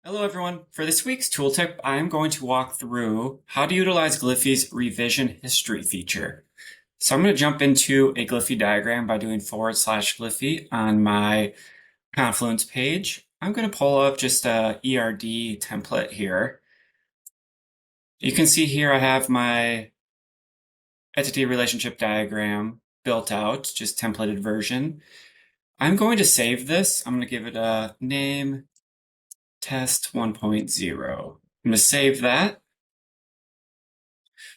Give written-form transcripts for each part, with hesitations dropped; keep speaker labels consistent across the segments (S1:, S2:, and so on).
S1: Hello everyone. For this week's tooltip, I'm going to walk through how to utilize Gliffy's revision history feature. So I'm going to jump into a Gliffy diagram by doing /Gliffy on my Confluence page. I'm going to pull up just a ERD template here. You can see here I have my entity relationship diagram built out, just templated version. I'm going to save this. I'm going to give it a name, test 1.0. I'm going to save that.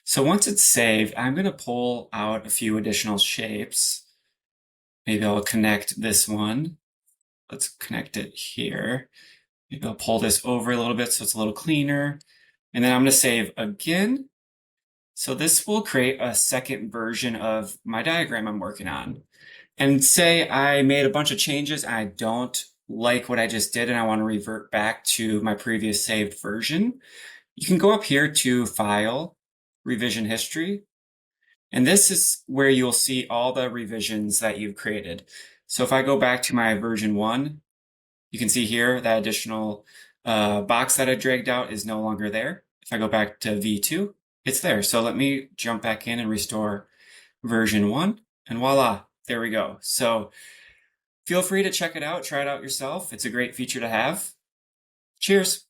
S1: So once it's saved, I'm going to pull out a few additional shapes. Maybe I'll connect this one. Let's connect it here. Maybe I'll pull this over a little bit so it's a little cleaner. And then I'm going to save again. So this will create a second version of my diagram I'm working on. And say I made a bunch of changes and I don't like what I just did and I want to revert back to my previous saved version. You can go up here to File, Revision History, and this is where you'll see all the revisions that you've created. So if I go back to my version 1, you can see here that additional box that I dragged out is no longer there. If I go back to V2, it's there. So let me jump back in and restore version 1, and voila, there we go. So feel free to check it out, try it out yourself. It's a great feature to have. Cheers.